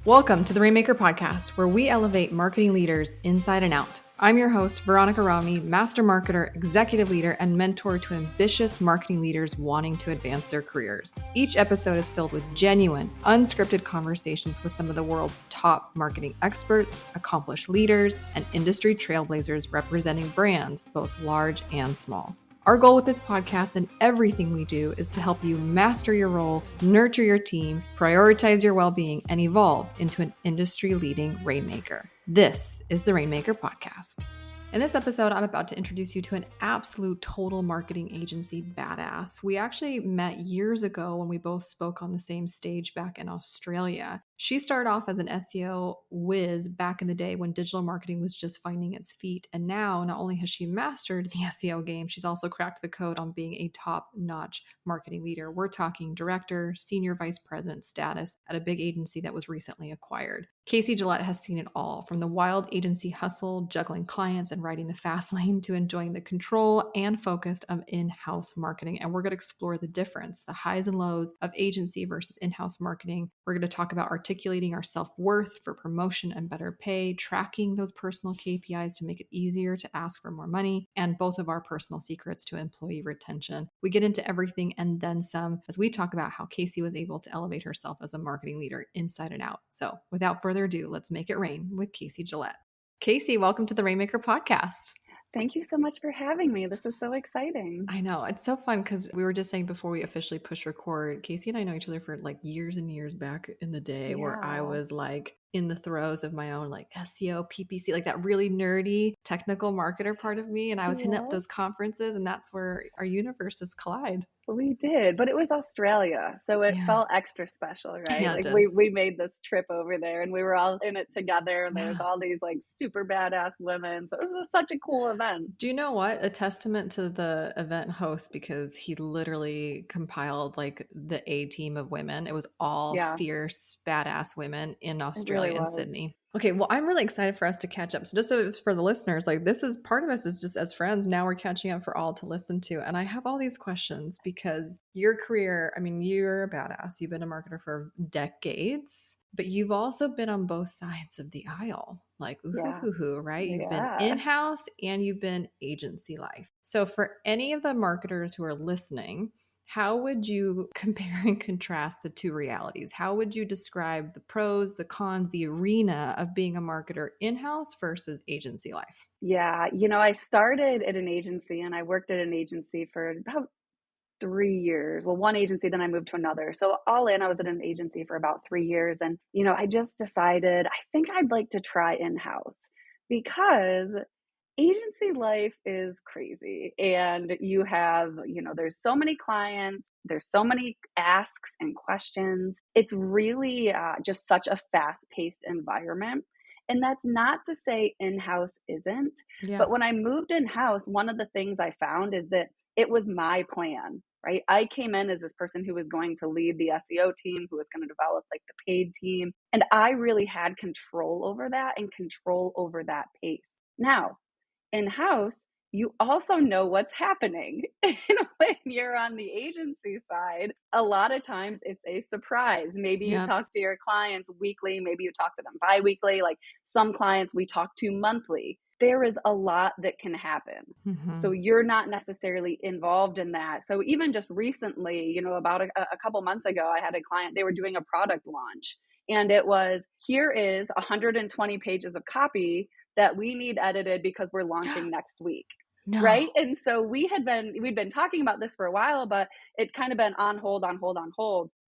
Welcome to the Rainmaker Podcast, where we elevate marketing leaders inside and out. I'm your host, Veronica Rami, master marketer, executive leader, and mentor to ambitious marketing leaders wanting to advance their careers. Each episode is filled with genuine, unscripted conversations with some of the world's top marketing experts, accomplished leaders, and industry trailblazers representing brands, both large and small. Our goal with this podcast and everything we do is to help you master your role, nurture your team, prioritize your well-being, and evolve into an industry-leading Rainmaker. This is the Rainmaker Podcast. In this episode, I'm about to introduce you to an absolute total marketing agency badass. We actually met years ago when we both spoke on the same stage back in Australia. She started off as an SEO whiz back in the day when digital marketing was just finding its feet. And now, not only has she mastered the SEO game, she's also cracked the code on being a top-notch marketing leader. We're talking director, senior vice president status at a big agency that was recently acquired. Casie Gillette has seen it all, from the wild agency hustle, juggling clients and riding the fast lane, to enjoying the control and focus of in-house marketing. And we're going to explore the difference, the highs and lows of agency versus in-house marketing. We're going to talk about articulating our self-worth for promotion and better pay, tracking those personal KPIs to make it easier to ask for more money, and both of our personal secrets to employee retention. We get into everything and then some as we talk about how Casie was able to elevate herself as a marketing leader inside and out. So without further ado, let's make it rain with Casie Gillette. Casie, welcome to the Rainmaker Podcast. Thank you so much for having me. This is so exciting. I know. It's so fun because we were just saying before we officially push record, Casie and I know each other for like years and years back in the day where I was like in the throes of my own like SEO, PPC, like that really nerdy technical marketer part of me. And I was hitting up those conferences, and that's where our universes collide. We did, but it was Australia, so it felt extra special, right? Yeah, like we made this trip over there, and we were all in it together, and there was all these like super badass women, so it was such a cool event. Do you know what? A testament to the event host, because he literally compiled like the A team of women. It was all fierce, badass women in Australia and Sydney. Okay, well, I'm really excited for us to catch up. So just so it's for the listeners, like this is part of us is just as friends. Now we're catching up for all to listen to. And I have all these questions because your career, I mean, you're a badass. You've been a marketer for decades, but you've also been on both sides of the aisle. Like, right? You've been in-house and you've been agency life. So for any of the marketers who are listening, how would you compare and contrast the two realities? How would you describe the pros, the cons, the arena of being a marketer in-house versus agency life? Yeah, I started at an agency, and I worked at an agency for about 3 years. Well, one agency, then I moved to another. So all in, I was at an agency for about 3 years. And, I just decided, I think I'd like to try in-house because agency life is crazy. And you have, there's so many clients, there's so many asks and questions. It's really just such a fast-paced environment. And that's not to say in-house isn't. But when I moved in-house, one of the things I found is that it was my plan, right? I came in as this person who was going to lead the SEO team, who was going to develop like the paid team. And I really had control over that and control over that pace. Now, in-house, you also know what's happening. And when you're on the agency side, a lot of times it's a surprise. Maybe you talk to your clients weekly, maybe you talk to them bi-weekly. Like some clients we talk to monthly. There is a lot that can happen. Mm-hmm. So you're not necessarily involved in that. So even just recently, about a couple months ago, I had a client, they were doing a product launch. And it was, here is 120 pages of copy that we need edited because we're launching next week. No. Right. And so we'd been talking about this for a while, but it kind of been on hold.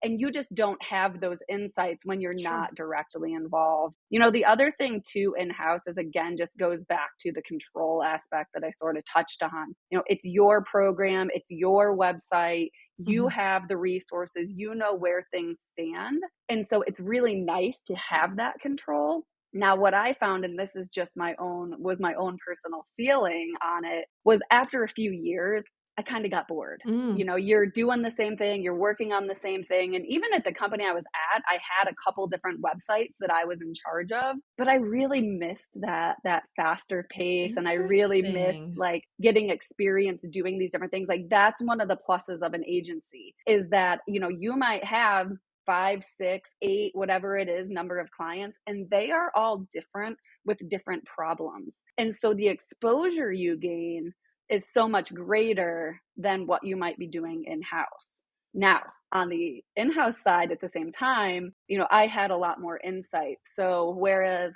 And you just don't have those insights when you're not directly involved. The other thing too in-house is, again, just goes back to the control aspect that I sort of touched on. It's your program, it's your website. You have the resources, where things stand. And so it's really nice to have that control. Now, what I found, and this is just my own personal feeling on it, was after a few years, I kind of got bored. You're doing the same thing, you're working on the same thing. And even at the company I was at, I had a couple different websites that I was in charge of, but I really missed that faster pace. And I really missed like getting experience doing these different things. Like that's one of the pluses of an agency is that, you might have 5, 6, 8, whatever it is, number of clients, and they are all different with different problems. And so the exposure you gain is so much greater than what you might be doing in-house. Now, on the in-house side at the same time, I had a lot more insight. So whereas,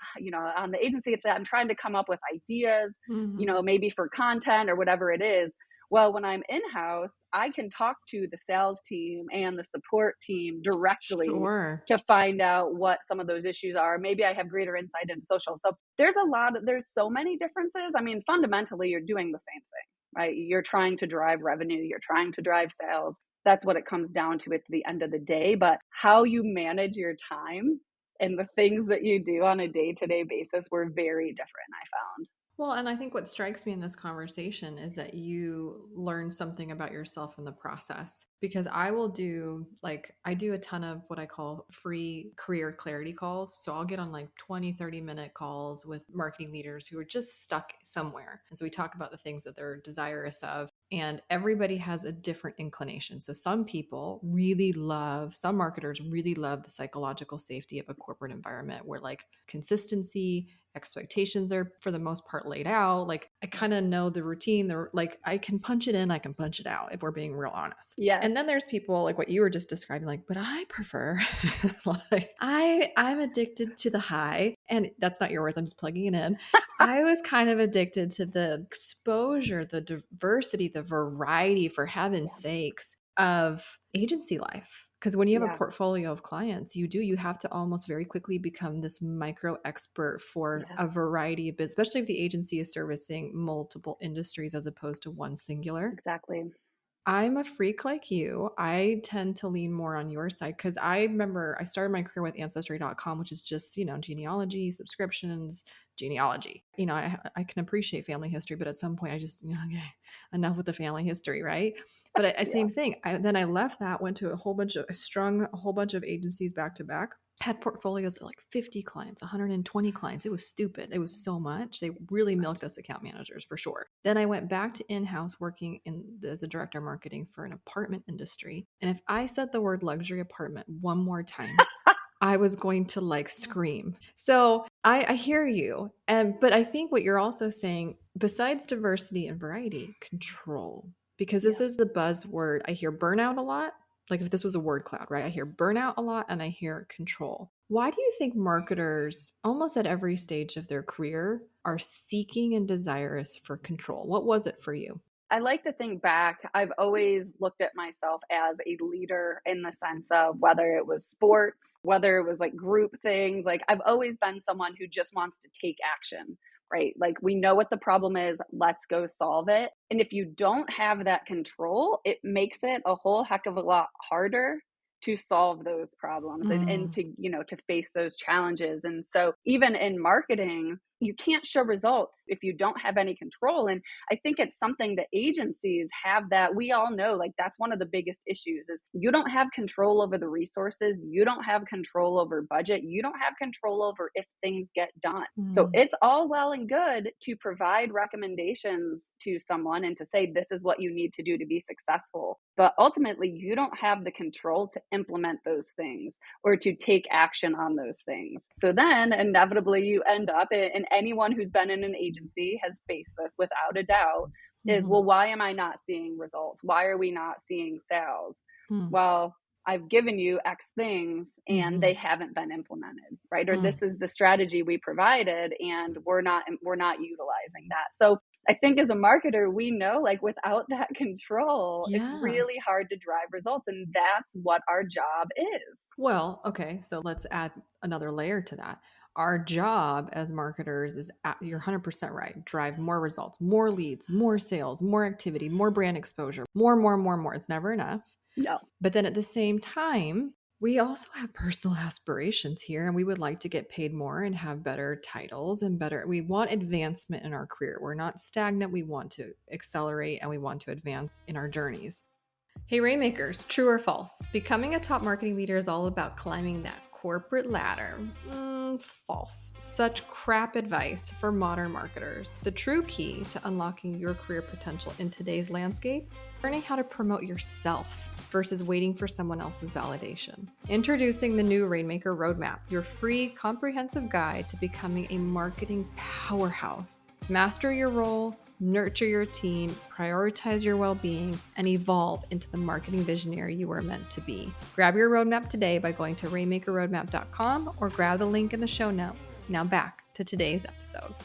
on the agency, it's I'm trying to come up with ideas, Mm-hmm. maybe for content or whatever it is. Well, when I'm in-house, I can talk to the sales team and the support team directly Sure. to find out what some of those issues are. Maybe I have greater insight into social. So there's so many differences. I mean, fundamentally, you're doing the same thing, right? You're trying to drive revenue, you're trying to drive sales. That's what it comes down to at the end of the day. But how you manage your time and the things that you do on a day-to-day basis were very different, I found. Well, and I think what strikes me in this conversation is that you learn something about yourself in the process. Because I do a ton of what I call free career clarity calls. So I'll get on like 20, 30-minute calls with marketing leaders who are just stuck somewhere. And so we talk about the things that they're desirous of. And everybody has a different inclination. So some marketers really love the psychological safety of a corporate environment where like consistency, expectations are for the most part laid out. Like I kind of know the routine. Like I can punch it in, I can punch it out if we're being real honest. Yes. And then there's people like what you were just describing, like, but I prefer like I'm addicted to the high. And that's not your words, I'm just plugging it in. I was kind of addicted to the exposure, the diversity, the variety, for heaven's Yeah. sakes, of agency life. Because when you have a Yeah. portfolio of clients, you have to almost very quickly become this micro expert for Yeah. a variety of business, especially if the agency is servicing multiple industries as opposed to one singular. Exactly. I'm a freak like you. I tend to lean more on your side because I remember I started my career with ancestry.com, which is just, genealogy, subscriptions, genealogy. I can appreciate family history, but at some point I just, okay, enough with the family history, right? But Yeah. same thing. Then I left that, went to strung a whole bunch of agencies back to back, had portfolios of like 50 clients, 120 clients. It was stupid. It was so much. They really Too milked much. us account managers for sure. Then I went back to in-house working as a director of marketing for an apartment industry. And if I said the word luxury apartment one more time, I was going to like scream. So I hear you. But I think what you're also saying, besides diversity and variety, control, because this Yeah. is the buzzword. I hear burnout a lot. Like if this was a word cloud, right? I hear burnout a lot and I hear control. Why do you think marketers, almost at every stage of their career, are seeking and desirous for control? What was it for you? I like to think back. I've always looked at myself as a leader in the sense of whether it was sports, whether it was like group things. Like I've always been someone who just wants to take action, right? Like we know what the problem is, let's go solve it. And if you don't have that control, it makes it a whole heck of a lot harder to solve those problems and Mm, to face those challenges. And so even in marketing, you can't show results if you don't have any control. And I think it's something that agencies have, that we all know, like that's one of the biggest issues is you don't have control over the resources, you don't have control over budget, you don't have control over if things get done. So mm, it's all well and good to provide recommendations to someone and to say this is what you need to do to be successful, but ultimately you don't have the control to implement those things or to take action on those things. So then inevitably you end up, and anyone who's been in an agency has faced this without a doubt, is, mhm, well, why am I not seeing results? Why are we not seeing sales? mm, Well, I've given you X things and they mhm, haven't been implemented, right? Or mm. this is the strategy we provided and we're not utilizing that. So I think as a marketer, we know like without that control, it's Yeah. really hard to drive results. And that's what our job is. Well, okay, so let's add another layer to that. Our job as marketers you're 100% right. Drive more results, more leads, more sales, more activity, more brand exposure, more, more, more, more. It's never enough. No. But then at the same time, we also have personal aspirations here and we would like to get paid more and have better titles and we want advancement in our career. We're not stagnant. We want to accelerate and we want to advance in our journeys. Hey, Rainmakers, true or false? Becoming a top marketing leader is all about climbing that corporate ladder. False. Such crap advice for modern marketers. The true key to unlocking your career potential in today's landscape Learning how to promote yourself versus waiting for someone else's validation. Introducing the new Rainmaker Roadmap, your free comprehensive guide to becoming a marketing powerhouse. Master your role, nurture your team, prioritize your well-being, and evolve into the marketing visionary you are meant to be. Grab your roadmap today by going to rainmakerroadmap.com or grab the link in the show notes. Now back to today's episode.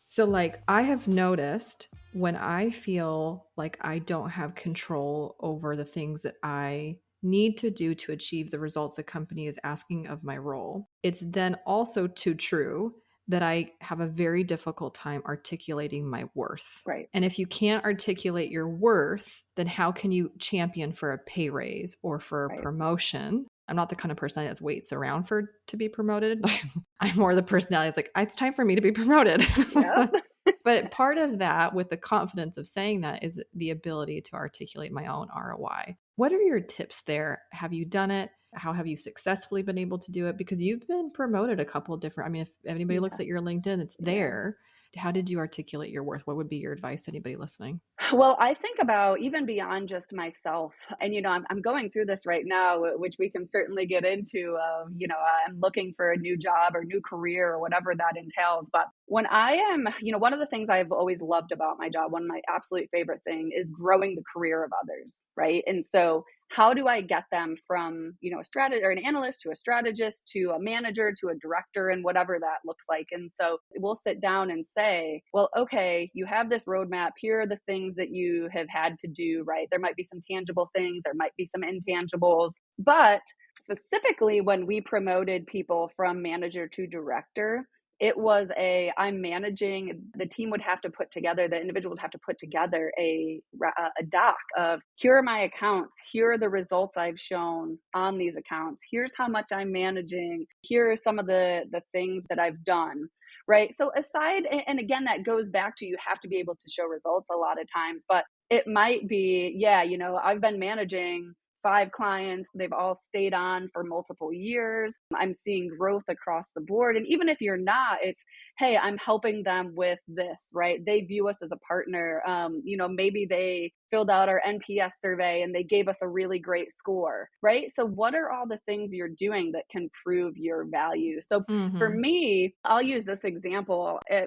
So I have noticed when I feel like I don't have control over the things that I need to do to achieve the results the company is asking of my role, it's then also too true that I have a very difficult time articulating my worth. Right. And if you can't articulate your worth, then how can you champion for a pay raise or for a promotion? I'm not the kind of person that waits around to be promoted. I'm more the personality that's like, it's time for me to be promoted. Yep. But part of that, with the confidence of saying that, is the ability to articulate my own ROI. What are your tips there? Have you done it? How have you successfully been able to do it? Because you've been promoted a couple of different, if anybody looks at your LinkedIn, it's there. How did you articulate your worth? What would be your advice to anybody listening? Well, I think about even beyond just myself. And, I'm going through this right now, which we can certainly get into. I'm looking for a new job or new career or whatever that entails. But when I am, one of the things I've always loved about my job, one of my absolute favorite thing is growing the career of others. Right. And so how do I get them from, a strategist or an analyst to a strategist to a manager to a director and whatever that looks like. And so we'll sit down and say, well, okay, you have this roadmap. Here are the things that you have had to do, right? There might be some tangible things, there might be some intangibles, but specifically when we promoted people from manager to director, it was I'm managing, the team would have to put together, the individual would have to put together a doc of, here are my accounts, here are the results I've shown on these accounts, here's how much I'm managing, here are some of the things that I've done. Right. So aside, and again, that goes back to, you have to be able to show results a lot of times, but it might be, I've been managing 5 clients. They've all stayed on for multiple years. I'm seeing growth across the board. And even if you're not, it's, hey, I'm helping them with this, right? They view us as a partner. Maybe they filled out our NPS survey and they gave us a really great score, right? So what are all the things you're doing that can prove your value? So for me, I'll use this example. I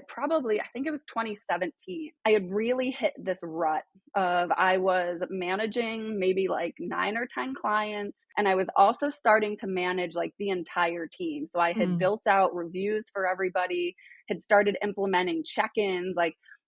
think it was 2017. I had really hit this rut of, I was managing maybe 9 or 10 clients. And I was also starting to manage the entire team. So I had built out reviews for everybody, had started implementing check-ins,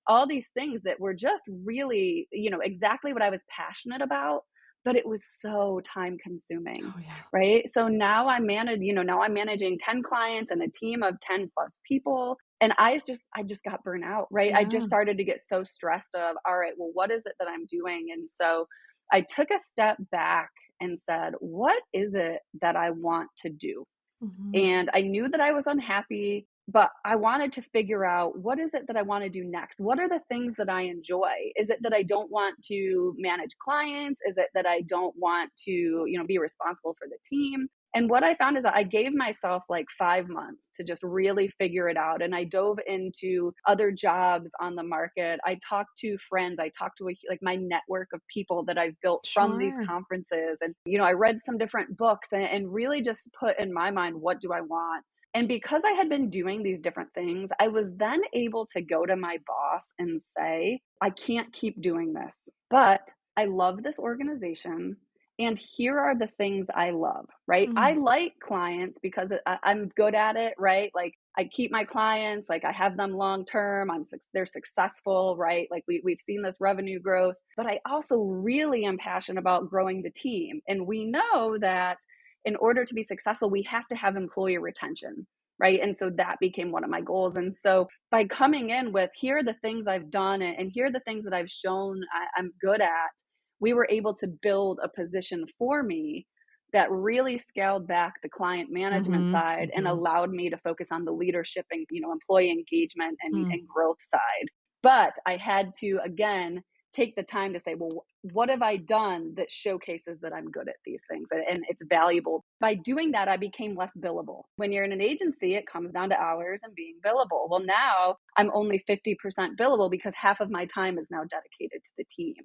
all these things that were just really, exactly what I was passionate about, but it was so time consuming, right? So now I'm managing 10 clients and a team of 10 plus people. And I just got burnt out, right? I just started to get so stressed of, all right, well, what is it that I'm doing? And so I took a step back and said, what is it that I want to do? And I knew that I was unhappy, but I wanted to figure out, what is it that I want to do next? What are the things that I enjoy? Is it that I don't want to manage clients? Is it that I don't want to, be responsible for the team? And what I found is that I gave myself 5 months to just really figure it out. And I dove into other jobs on the market. I talked to friends. I talked to my network of people that I've built from these conferences. And, I read some different books and really just put in my mind, what do I want? And because I had been doing these different things, I was then able to go to my boss and say, I can't keep doing this, but I love this organization. And here are the things I love, right? I like clients because I'm good at it, right? I keep my clients, I have them long term. They're successful, right? We've seen this revenue growth, but I also really am passionate about growing the team. And we know that in order to be successful, we have to have employee retention, right? And so that became one of my goals. And so by coming in with, here are the things I've done and here are the things that I've shown I'm good at, we were able to build a position for me that really scaled back the client management side and allowed me to focus on the leadership and, employee engagement and growth side. But I had to, again, take the time to say, well, what have I done that showcases that I'm good at these things and it's valuable? By doing that, I became less billable. When you're in an agency, it comes down to hours and being billable. Well, now I'm only 50% billable because half of my time is now dedicated to the team.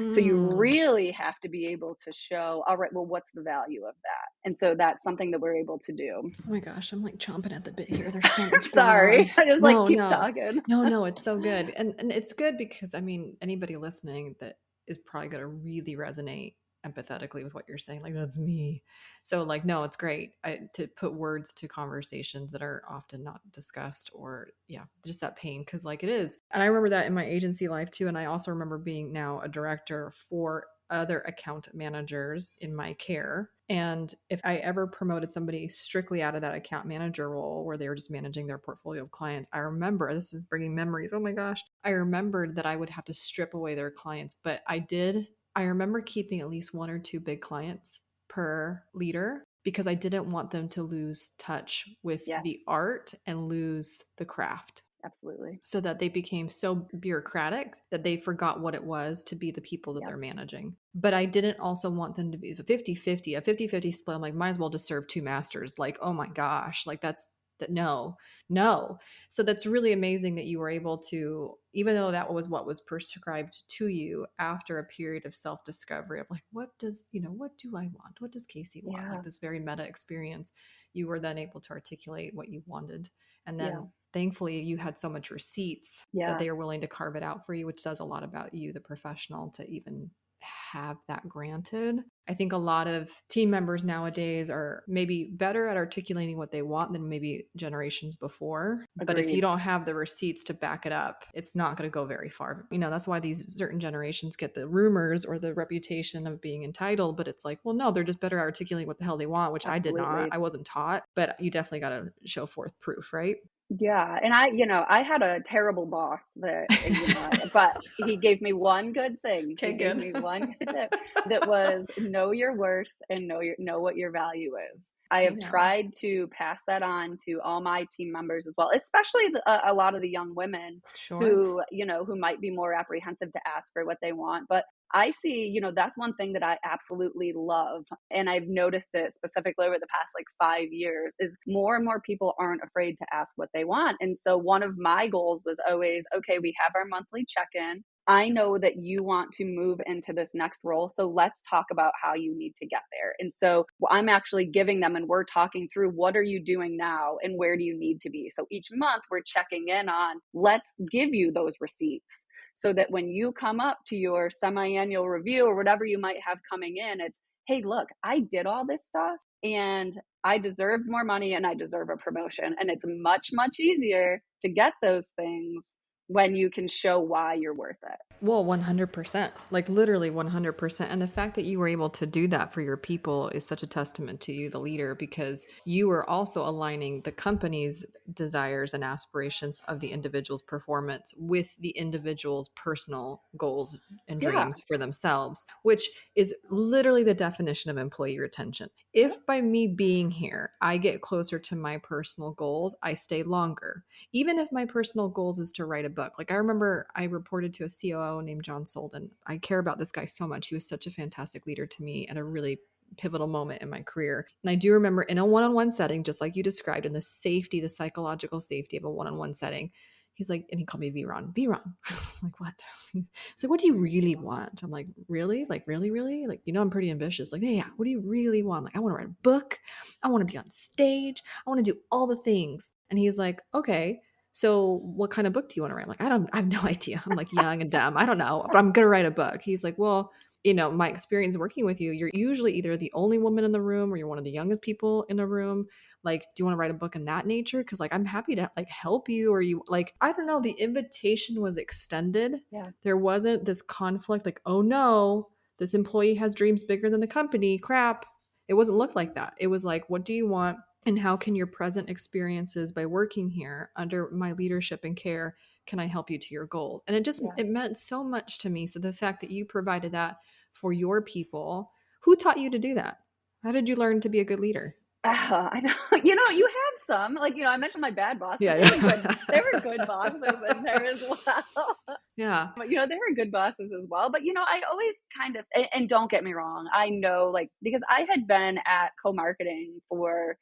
So you Mm. really have to be able to show, all right, well, what's the value of that? And so that's something that we're able to do. Oh my gosh, I'm like chomping at the bit here. There's so much going on. Sorry, I just like No, keep no, talking. no, it's so good. And it's good because I mean, anybody listening that is probably going to really resonate empathetically with what you're saying. Like, that's me. So, like, no, it's great to put words to conversations that are often not discussed or, yeah, just that pain. Cause, like, it is. And I remember that in my agency life too. And I also remember being now a director for other account managers in my care. And if I ever promoted somebody strictly out of that account manager role where they were just managing their portfolio of clients, I remember, this is bringing memories. Oh my gosh. I remembered that I would have to strip away their clients, but I remember keeping at least one or two big clients per leader because I didn't want them to lose touch with Yes, the art and lose the craft, absolutely. so that they became so bureaucratic that they forgot what it was to be the people that Yep. they're managing. But I didn't also want them to be the 50-50, a 50-50 split. I'm like, might as well just serve two masters. Like, oh my gosh, like that's that. No, no. So that's really amazing that you were able to, even though that was what was prescribed to you after a period of self-discovery of like, what does, what do I want? What does Casie want? Yeah. Like this very meta experience, you were then able to articulate what you wanted. And Yeah. then thankfully you had so much receipts that Yeah. they were willing to carve it out for you, which says a lot about you, the professional, to even have that granted. I think a lot of team members nowadays are maybe better at articulating what they want than maybe generations before. But if you Agreed. don't have the receipts to back it up, it's not going to go very far. That's why these certain generations get the rumors or the reputation of being entitled. But it's like, well, no, they're just better at articulating what the hell they want, which I did not. Absolutely. I wasn't taught, but you definitely got to show forth proof, right? Yeah, and I had a terrible boss that, but he gave me one good thing. He Okay, gave good. me one good tip that was know your worth and know what your value is. I I have know. tried to pass that on to all my team members as well, especially a lot of the young women Sure. who might be more apprehensive to ask for what they want. But I see, that's one thing that I absolutely love. And I've noticed it specifically over the past like 5 years is more and more people aren't afraid to ask what they want. And so one of my goals was always, okay, we have our monthly check in. I know that you want to move into this next role. So let's talk about how you need to get there. And so I'm actually giving them and we're talking through what are you doing now and where do you need to be. So each month we're checking in on let's give you those receipts so that when you come up to your semi-annual review or whatever you might have coming in, it's, hey, look, I did all this stuff and I deserved more money and I deserve a promotion. And it's much, much easier to get those things when you can show why you're worth it. Well, 100%, like literally 100%. And the fact that you were able to do that for your people is such a testament to you, the leader, because you were also aligning the company's desires and aspirations of the individual's performance with the individual's personal goals and Yeah. dreams for themselves, which is literally the definition of employee retention. If by me being here, I get closer to my personal goals, I stay longer. Even if my personal goals is to write a book. Like I remember I reported to a COO named John Solden. I care about this guy so much. He was such a fantastic leader to me at a really pivotal moment in my career. And I do remember in a one-on-one setting, just like you described, in the safety, the psychological safety of a one-on-one setting, he's like, and he called me Viron. Viron. I'm like, what? He's like, what do you really want? I'm like, really? Like, really, really? Like, I'm pretty ambitious. Like, yeah, what do you really want? I'm like, I want to write a book. I want to be on stage. I want to do all the things. And he's like, okay, so what kind of book do you want to write? I'm like, I have no idea. I'm like young and dumb. I don't know, but I'm going to write a book. He's like, well, my experience working with you, you're usually either the only woman in the room or you're one of the youngest people in the room. Like, do you want to write a book in that nature? Cause like, I'm happy to like help you, or you like, I don't know. The invitation was extended. Yeah. There wasn't this conflict like, oh no, this employee has dreams bigger than the company. Crap. It wasn't look like that. It was like, what do you want? And how can your present experiences by working here under my leadership and care, can I help you to your goals? And Yes. it meant so much to me. So the fact that you provided that for your people, who taught you to do that? How did you learn to be a good leader? I don't, you have some, like, I mentioned my bad boss, but Yeah, they were good bosses in there as well. yeah. But, they were good bosses as well. But, I always kind of, and don't get me wrong, I know, like, because I had been at co-marketing for,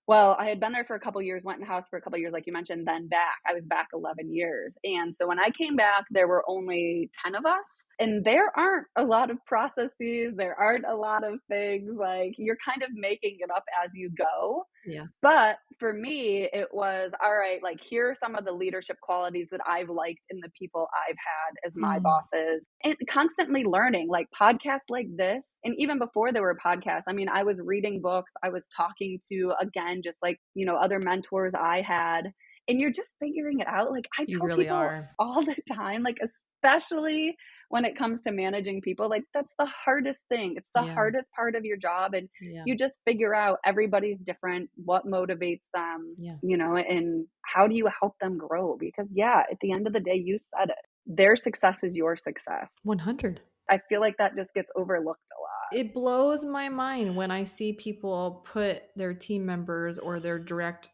well, I had been there for a couple years, went in house for a couple years, like you mentioned, then back. I was back 11 years. And so when I came back, there were only 10 of us. And there aren't a lot of processes. There aren't a lot of things. Like, you're kind of making it up as you go. Yeah. But for me, it was all right, like, here are some of the leadership qualities that I've liked in the people I've had as my Mm, bosses, and constantly learning, like podcasts like this. And even before there were podcasts, I mean, I was reading books, I was talking to, again, just like, other mentors I had. And you're just figuring it out. Like, I you tell really people are. all the time, like, especially when it comes to managing people, like, that's the hardest thing. It's the Yeah. hardest part of your job. And Yeah. you just figure out everybody's different, what motivates them, Yeah. and how do you help them grow? Because, yeah, at the end of the day, you said it. Their success is your success. 100. I feel like that just gets overlooked a lot. It blows my mind when I see people put their team members or their direct,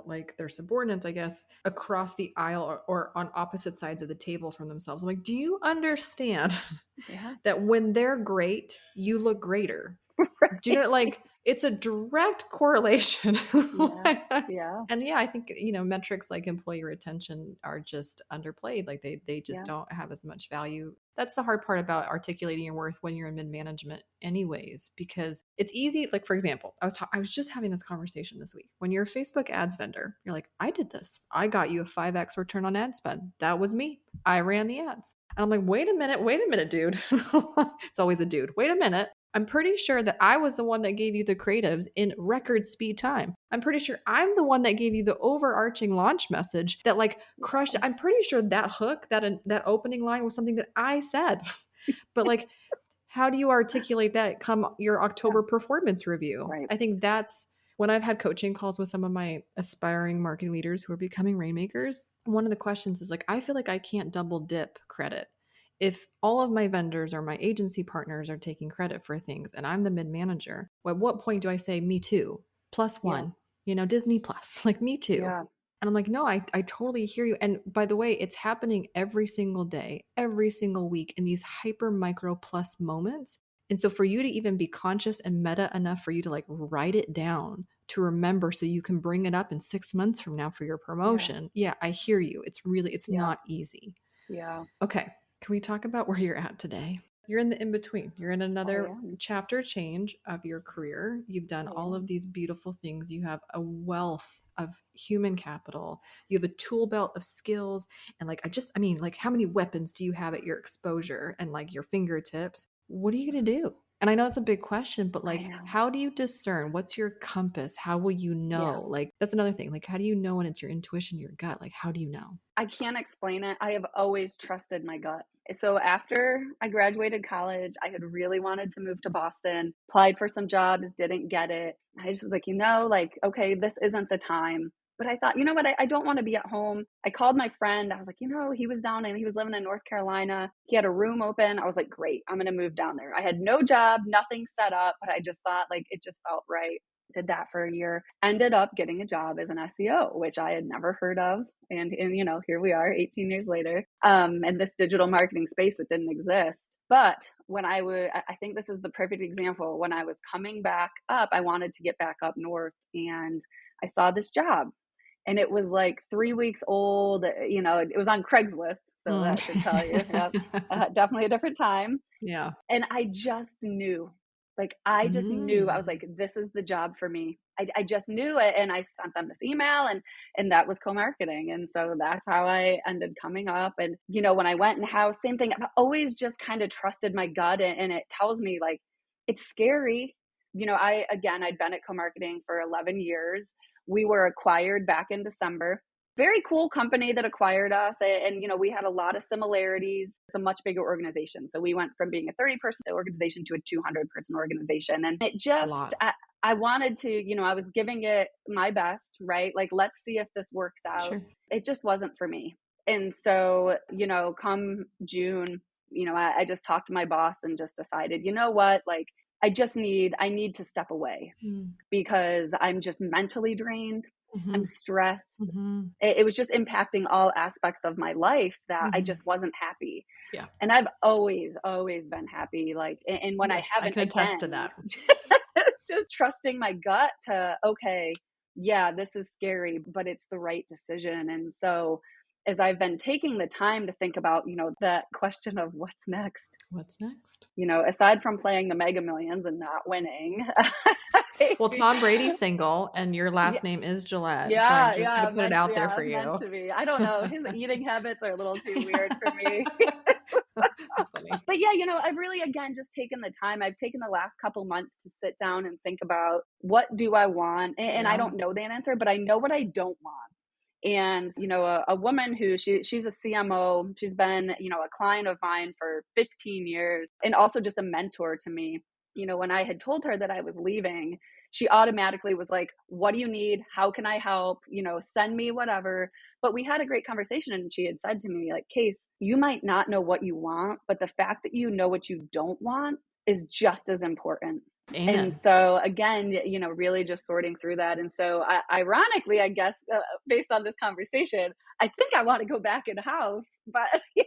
like their subordinates, I guess, across the aisle or on opposite sides of the table from themselves. I'm like, do you understand Yeah. that when they're great, you look greater? Do you know, Right. like, it's a direct correlation. Yeah. Yeah. And yeah, I think, metrics like employee retention are just underplayed. Like they just Yeah. don't have as much value. That's the hard part about articulating your worth when you're in mid-management anyways, because it's easy. Like, for example, I was just having this conversation this week. When you're a Facebook ads vendor, you're like, I did this. I got you a 5x return on ad spend. That was me. I ran the ads. And I'm like, wait a minute, dude. It's always a dude. Wait a minute. I'm pretty sure that I was the one that gave you the creatives in record speed time. I'm pretty sure I'm the one that gave you the overarching launch message that like crushed. I'm pretty sure that hook, that opening line was something that I said. But like, how do you articulate that come your Yeah. October performance review? Right. I think that's when I've had coaching calls with some of my aspiring marketing leaders who are becoming rainmakers. One of the questions is like, I feel like I can't double dip credit. If all of my vendors or my agency partners are taking credit for things and I'm the mid manager, at what point do I say, me too, plus Yeah. one, Disney plus, like me too? Yeah. And I'm like, no, I totally hear you. And by the way, it's happening every single day, every single week in these hyper micro plus moments. And so for you to even be conscious and meta enough for you to like write it down to remember so you can bring it up in 6 months from now for your Yeah. promotion. Yeah, I hear you. It's Yeah. not easy. Yeah. Okay. Can we talk about where you're at today? You're in the in between. You're in I another am. chapter change of your career. You've done I all of am. these beautiful things. You have a wealth of human capital. You have a tool belt of skills. And like, like, how many weapons do you have at your exposure and like your fingertips? What are you going to do? And I know it's a big question, but I like, know. how do you discern? What's your compass? How will you Yeah. know? Like, that's another thing. Like, how do you know when it's your intuition, your gut? Like, how do you know? I can't explain it. I have always trusted my gut. So after I graduated college, I had really wanted to move to Boston, applied for some jobs, didn't get it. I just was like, like, okay, this isn't the time. But I thought, you know what? I don't want to be at home. I called my friend. I was like, he was down and he was living in North Carolina. He had a room open. I was like, great, I'm going to move down there. I had no job, nothing set up, but I just thought like it just felt right. Did that for a year, ended up getting a job as an SEO, which I had never heard of. And here we are 18 years later, in this digital marketing space that didn't exist. But when I think this is the perfect example. When I was coming back up, I wanted to get back up north, and I saw this job, and it was like 3 weeks old. It was on Craigslist, so Mm. that should tell you. Yep. Definitely a different time. Yeah. And I just knew, like, I just knew, I was Mm. like, this is the job for me. I just knew it. And I sent them this email, and that was co-marketing. And so that's how I ended coming up. And, when I went in house, same thing. I've always just kind of trusted my gut, and it tells me like, it's scary. I'd been at co-marketing for 11 years. We were acquired back in December. Very cool company that acquired us, and we had a lot of similarities. It's a much bigger organization, so we went from being a 30-person organization to a 200-person organization, and it A just lot. I wanted to, I was giving it my best, right? Like, let's see if this works out. Sure. It just wasn't for me. And so, come June, I just talked to my boss and just decided, you know what, like, I need to step away Mm. because I'm just mentally drained. I'm Mhm. stressed. Mhm. It was just impacting all aspects of my life that I Mhm. just wasn't happy. Yeah. And I've always been happy. Like, and when I Yes, I haven't, can attest to again, that. it's just trusting my gut to, okay, yeah, this is scary, but it's the right decision. And so, as I've been taking the time to think about, that question of what's next, What's next? aside from playing the Mega Millions and not winning, Well, Tom Brady's single and your yeah, last name is Gillette, so I'm yeah, just gonna yeah, put it out there yeah, for meant you. to be. I don't know. His eating habits are a little too weird for me. That's funny. But yeah, I've really, again, just taken the time. I've taken the last couple months to sit down and think about what do I want? And I Yeah. don't know the answer, but I know what I don't want. And, a woman who she's a CMO, she's been, a client of mine for 15 years and also just a mentor to me. When I had told her that I was leaving, she automatically was like, "What do you need? How can I help? Send me whatever." But we had a great conversation, and she had said to me, like, "Case, you might not know what you want, but the fact that you know what you don't want is just as important." And Amen. so, again, really just sorting through that. And so, ironically, I guess, based on this conversation, I think I want to go back in house, but yeah,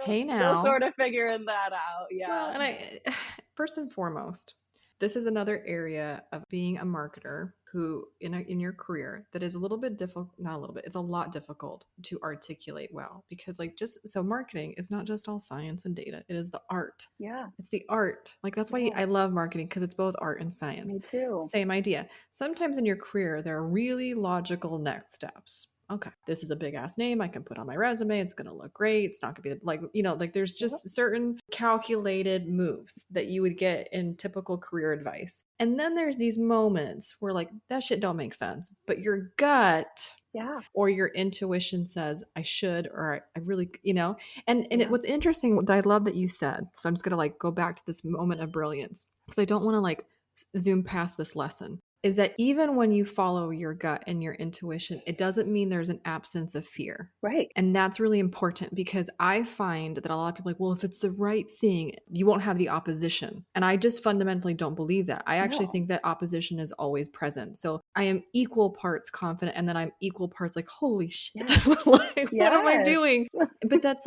Hey still now. sort of figuring that out. Well, Yeah. and first and foremost, this is another area of being a marketer who in your career that is a little bit difficult, not a little bit, it's a lot difficult to articulate well because like just so marketing is not just all science and data. It is the art. Yeah. It's the art. Like that's why I Yes. love marketing because it's both art and science. Me too. Same idea. Sometimes in your career there are really logical next steps. Okay, this is a big ass name I can put on my resume. It's going to look great. It's not going to be like, like there's Yep. just certain calculated moves that you would get in typical career advice. And then there's these moments where like that shit don't make sense, but your gut Yeah. or your intuition says I should or I really, Yeah. what's interesting that I love that you said. So I'm just going to like go back to this moment of brilliance because I don't want to like zoom past this lesson is that even when you follow your gut and your intuition, it doesn't mean there's an absence of fear. Right. And that's really important because I find that a lot of people are like, well, if it's the right thing, you won't have the opposition. And I just fundamentally don't believe that. I actually No. think that opposition is always present. So I am equal parts confident and then I'm equal parts like, holy shit, Yes. like, what am I Yes. doing? But that's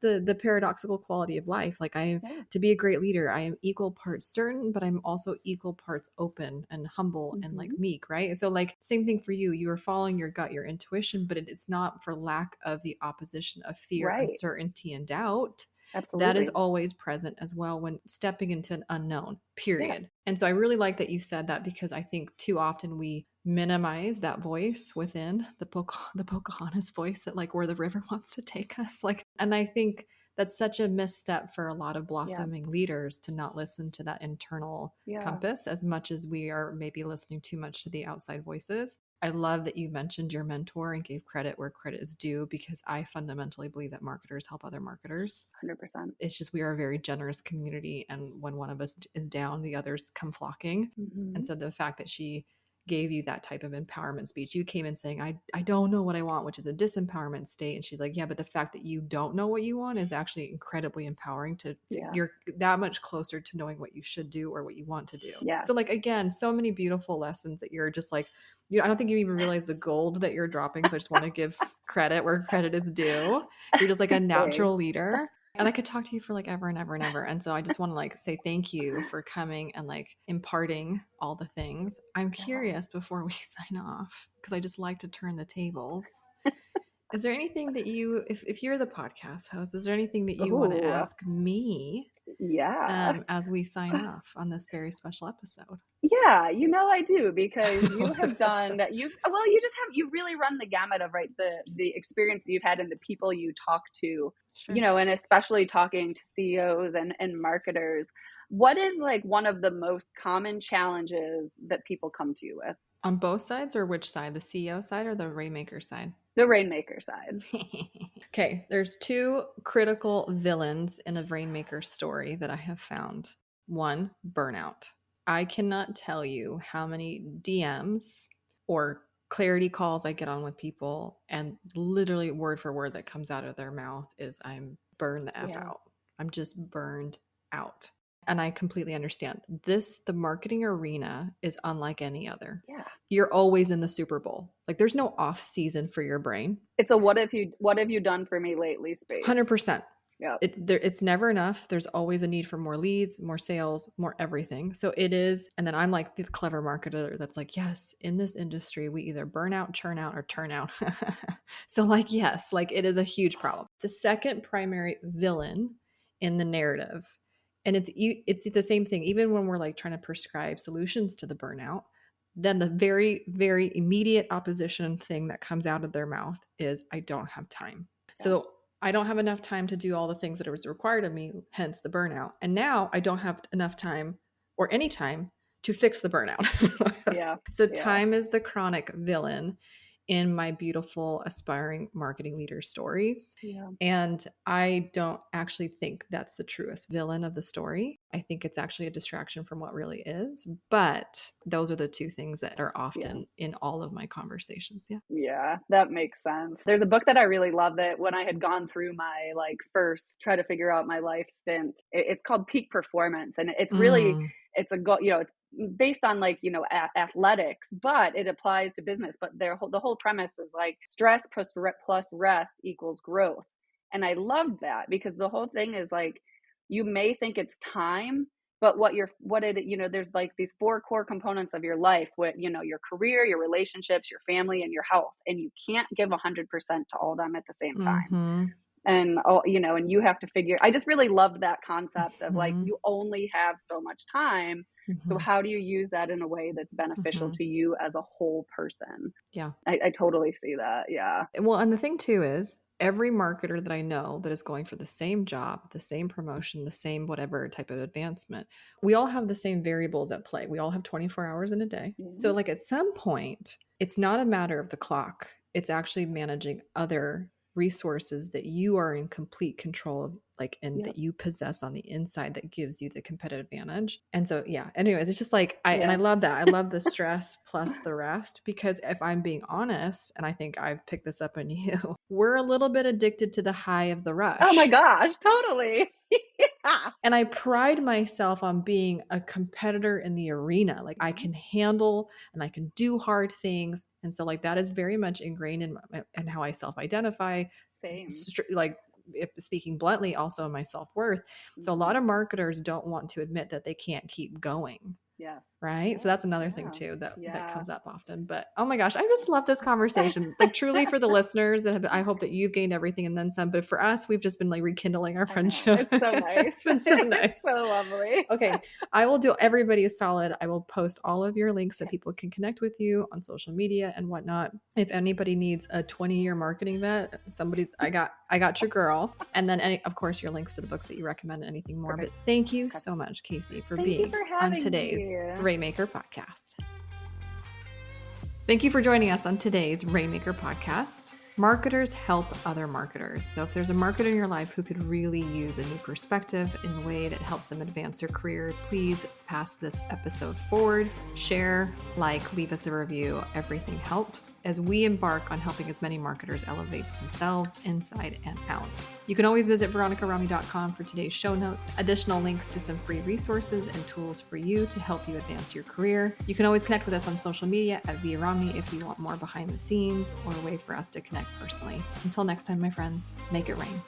the paradoxical quality of life. Like Yeah. to be a great leader, I am equal parts certain, but I'm also equal parts open and humble and like Hmm. meek, right? So like same thing for you. You are following your gut, your intuition, but it's not for lack of the opposition of fear, Right. uncertainty, and doubt. That is Absolutely. always present as well when stepping into an unknown, Yes. period. And so I really like that you said that because I think too often we minimize that voice within the Pocahontas voice that like where the river wants to take us. Like, and I think that's such a misstep for a lot of Yeah. blossoming leaders to not listen to that internal Yeah. compass as much as we are maybe listening too much to the outside voices. I love that you mentioned your mentor and gave credit where credit is due because I fundamentally believe that marketers help other marketers. 100%. It's just we are a very generous community, and when one of us is down, the others come flocking. And Hmm. so the fact that she gave you that type of empowerment speech, you came in saying, I don't know what I want, which is a disempowerment state. And she's like, yeah, but the fact that you don't know what you want is actually incredibly empowering to Yeah. you're that much closer to knowing what you should do or what you want to do. Yes. So like, again, so many beautiful lessons that you're just like, I don't think you even realize the gold that you're dropping. So I just want to give credit where credit is due. You're just like a Thanks. natural leader. And I could talk to you for like ever and ever and ever. And so I just want to like say thank you for coming and like imparting all the things. I'm Yeah. curious before we sign off, because I just like to turn the tables. Is there anything that if you're the podcast host, is there anything that you want to Oh, ask me yeah. as we sign off on this very special episode? Yeah, I do because you have done you really run the gamut of, right, the experience you've had and the people you talk to, Sure. and especially talking to CEOs and marketers. What is like one of the most common challenges that people come to you with? On both sides or which side? The CEO side or the Rainmaker side? The rainmaker side. Okay, there's two critical villains in a Rainmaker story that I have found. One, burnout. I cannot tell you how many DMs or clarity calls I get on with people, and literally word for word that comes out of their mouth is I'm burned the F Yeah. out. I'm just burned out. And I completely understand. The marketing arena is unlike any other. Yeah. You're always in the Super Bowl. Like there's no off season for your brain. It's a what have you done for me lately space. 100%. Yeah. It's never enough. There's always a need for more leads, more sales, more everything. So it is. And then I'm like the clever marketer that's like, yes, in this industry, we either burn out, churn out, or turn out. So like, yes, like it is a huge problem. The second primary villain in the narrative, and it's the same thing, even when we're like trying to prescribe solutions to the burnout, then the very, very immediate opposition thing that comes out of their mouth is, I don't have time. So I don't have enough time to do all the things that was required of me, hence the burnout. And now I don't have enough time or any time to fix the burnout. Yeah. So time is the chronic villain in my beautiful aspiring marketing leader stories. Yeah. And I don't actually think that's the truest villain of the story. I think it's actually a distraction from what really is. But those are the two things that are often in all of my conversations. Yeah. Yeah, that makes sense. There's a book that I really love that when I had gone through my like first try to figure out my life stint, it's called Peak Performance. And it's really, it's a go, it's based on like, athletics, but it applies to business. But the whole premise is like stress plus rest equals growth. And I loved that because the whole thing is like, you may think it's time, but there's like these 4 core components of your life, what, your career, your relationships, your family, and your health. And you can't give 100% to all of them at the same time. And, and you have to I just really loved that concept of like, you only have so much time. So how do you use that in a way that's beneficial to you as a whole person? Yeah. I totally see that. Yeah. Well, and the thing too is every marketer that I know that is going for the same job, the same promotion, the same whatever type of advancement, we all have the same variables at play. We all have 24 hours in a day. So like at some point, it's not a matter of the clock. It's actually managing other resources that you are in complete control of, like, and that you possess on the inside that gives you the competitive advantage. And so, yeah, anyways, it's just like, and I love that. I love the stress plus the rest, because if I'm being honest, and I think I've picked this up on you, we're a little bit addicted to the high of the rush. Oh my gosh, totally. Yeah. And I pride myself on being a competitor in the arena. Like I can handle and I can do hard things. And so like that is very much ingrained in how I self-identify. Same. Like speaking bluntly, also in my self-worth. So a lot of marketers don't want to admit that they can't keep going. Yeah. Right. Yeah. So that's another thing too, that comes up often. But oh my gosh, I just love this conversation. Like truly for the listeners, I hope that you've gained everything and then some. But for us, we've just been like rekindling our friendship. It's so nice. It's been so nice. It's so lovely. Okay. I will do everybody a solid. I will post all of your links so people can connect with you on social media and whatnot. If anybody needs a 20-year marketing vet, I got your girl. And then of course, your links to the books that you recommend and anything more. Perfect. But thank you so much, Casie, for being on today's Rainmaker podcast. Thank you for joining us on today's Rainmaker podcast. Marketers help other marketers. So if there's a marketer in your life who could really use a new perspective in a way that helps them advance their career, please pass this episode forward, share, leave us a review. Everything helps as we embark on helping as many marketers elevate themselves inside and out. You can always visit veronicarami.com for today's show notes, additional links to some free resources and tools for you to help you advance your career. You can always connect with us on social media at @ViaRomney if you want more behind the scenes or a way for us to connect personally. Until next time, my friends, make it rain.